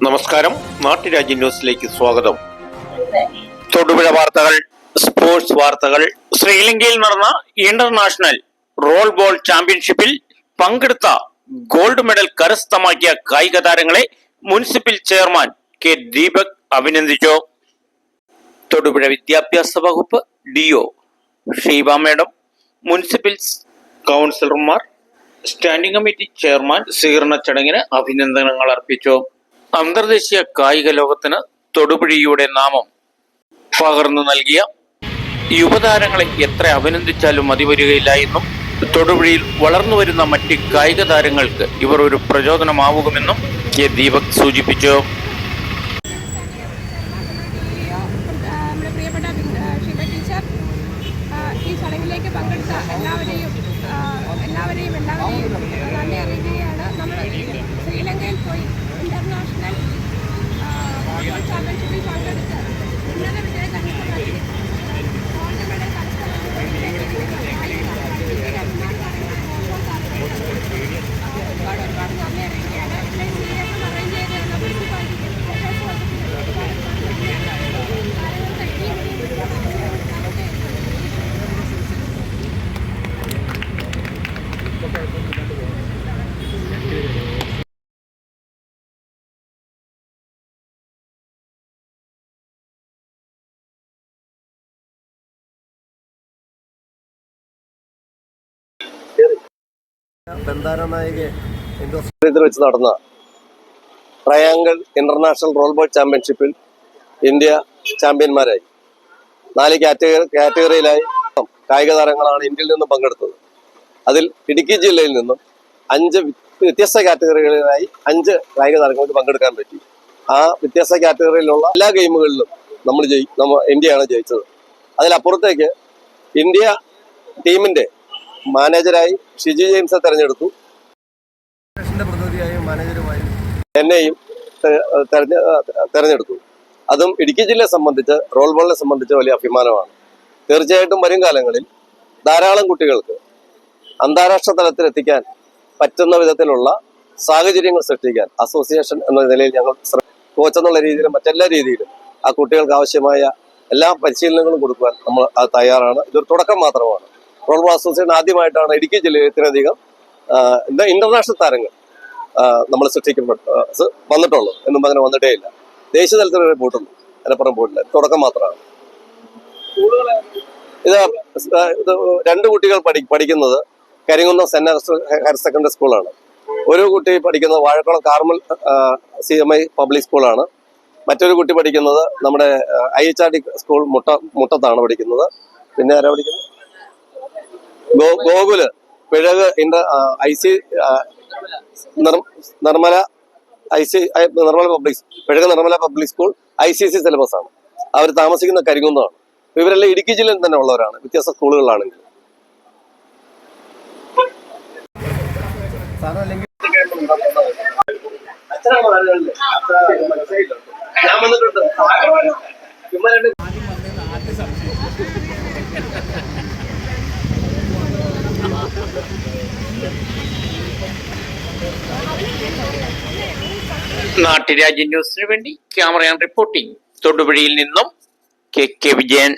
നമസ്കാരം, നാട്ടുരാജ്യ ന്യൂസിലേക്ക് സ്വാഗതം. തൊടുപുഴ വാർത്തകൾ, സ്പോർട്സ് വാർത്തകൾ. ശ്രീലങ്കയിൽ നടന്ന ഇന്റർനാഷണൽ റോൾ ബോൾ ചാമ്പ്യൻഷിപ്പിൽ പങ്കെടുത്ത ഗോൾഡ് മെഡൽ കരസ്ഥമാക്കിയ കായിക താരങ്ങളെ മുനിസിപ്പൽ ചെയർമാൻ കെ ദീപക് അഭിനന്ദിച്ചു. തൊടുപുഴ വിദ്യാഭ്യാസ വകുപ്പ് DO ഷീബ മേഡം, മുനിസിപ്പൽ കൗൺസിലർമാർ, സ്റ്റാൻഡിംഗ് കമ്മിറ്റി ചെയർമാൻ സ്വീകരണ ചടങ്ങിന് അഭിനന്ദനങ്ങൾ അർപ്പിച്ചു. അന്തർദേശീയ കായിക ലോകത്തിന് തൊടുപുഴയുടെ നാമം പകർന്നു നൽകിയ യുവതാരങ്ങളെ എത്ര അഭിനന്ദിച്ചാലും മതി വരികയില്ല എന്നും തൊടുപുഴയിൽ വളർന്നു വരുന്ന മറ്റ് കായിക താരങ്ങൾക്ക് ഇവർ ഒരു പ്രചോദനമാവുമെന്നും കെ ദീപക് സൂചിപ്പിച്ചു. ഈ ചടങ്ങിലേക്ക് പങ്കെടുത്ത എല്ലാവരെയും നന്ദി അറിയിക്കുകയാണ്. നമ്മൾ ശ്രീലങ്കയിൽ പോയി ഇന്റർനാഷണൽ ഫുട്ബോൾ ചാമ്പ്യൻഷിപ്പിൽ പങ്കെടുത്ത് ഉന്നത വിജയം കരസ്ഥമാക്കി ഗോൾഡ് മെഡൽ ഒരുപാട് നന്ദി അറിയിക്കുകയാണ്. അറേഞ്ച് ചെയ്ത് ബന്ധാരനായിക ഇൻഡോർ വെച്ച് നടന്ന ട്രയാങ്കിൾ ഇന്റർനാഷണൽ റോൾ ബോൾ ചാമ്പ്യൻഷിപ്പിൽ ഇന്ത്യ ചാമ്പ്യന്മാരായി. 4 കാറ്റഗറിയിലായി കായിക താരങ്ങളാണ് ഇന്ത്യയിൽ നിന്നും പങ്കെടുത്തത്. അതിൽ ഇടുക്കി ജില്ലയിൽ നിന്നും 5 വ്യത്യസ്ത കാറ്റഗറികളിലായി 5 കായിക താരങ്ങൾക്ക് പങ്കെടുക്കാൻ പറ്റി. ആ വ്യത്യസ്ത കാറ്റഗറിയിലുള്ള എല്ലാ ഗെയിമുകളിലും ഇന്ത്യയാണ് ജയിച്ചത്. അതിലപ്പുറത്തേക്ക് ഇന്ത്യ ടീമിന്റെ മാനേജരായി ഷിജി ജെയിംസെ തെരഞ്ഞെടുത്തു. പ്രതിനിധിയായും മാനേജറുമായും എന്നെയും തെരഞ്ഞെടുത്തു. അതും ഇടുക്കി ജില്ലയെ സംബന്ധിച്ച്, റോൾ ബോളിനെ സംബന്ധിച്ച് വലിയ അഭിമാനമാണ്. തീർച്ചയായിട്ടും വരും കാലങ്ങളിൽ ധാരാളം കുട്ടികൾക്ക് അന്താരാഷ്ട്ര തലത്തിൽ എത്തിക്കാൻ പറ്റുന്ന വിധത്തിലുള്ള സാഹചര്യങ്ങൾ സൃഷ്ടിക്കാൻ അസോസിയേഷൻ എന്ന നിലയിൽ ഞങ്ങൾ കോച്ച് എന്നുള്ള രീതിയിലും മറ്റെല്ലാ രീതിയിലും ആ കുട്ടികൾക്ക് ആവശ്യമായ എല്ലാ പരിശീലനങ്ങളും കൊടുക്കുവാൻ നമ്മൾ തയ്യാറാണ്. ഇതൊരു തുടക്കം മാത്രമാണ്. റോൾ ബോൾ അസോസിയേഷൻ ആദ്യമായിട്ടാണ് ഇടുക്കി ജില്ലയിൽ ഇത്രയധികം ഇന്റർനാഷണൽ താരങ്ങൾ നമ്മൾ വന്നിട്ടുള്ളൂ. എന്നും അങ്ങനെ വന്നിട്ടേ ഇല്ല. ദേശീയ തലത്തിൽ വരെ പോയിട്ടുള്ളൂ, അതിനപ്പുറം പോയിട്ടില്ല. തുടക്കം മാത്രമാണ്. ഇത് 2 കുട്ടികൾ പഠിക്കുന്നത് കരിങ്കുന്നം സെന്റ് ഹയർ സെക്കൻഡറി സ്കൂളാണ്. ഒരു കുട്ടി പഠിക്കുന്നത് വാഴക്കുളം കാർമൽ CMI പബ്ലിക് സ്കൂളാണ്. മറ്റൊരു കുട്ടി പഠിക്കുന്നത് നമ്മുടെ IHRD സ്കൂൾ മുട്ടത്താണ് പഠിക്കുന്നത്. പിന്നെ ആരാ പഠിക്കുന്നത്? Gokul Pizhaku Nirmala public school ICC syllabus ആണ്. അവർ താമസിക്കുന്ന കരിങ്കുന്നമാണ്. ഇവരെല്ലാം ഇടുക്കി ജില്ലയിൽ തന്നെ ഉള്ളവരാണ്, വ്യത്യസ്ത സ്കൂളുകളിലാണെങ്കിൽ. നാട്ടുരാജ്യ ന്യൂസിനു വേണ്ടി ക്യാമറ റിപ്പോർട്ടിംഗ് തൊടുപുഴയിൽ നിന്നും KK വിജയൻ.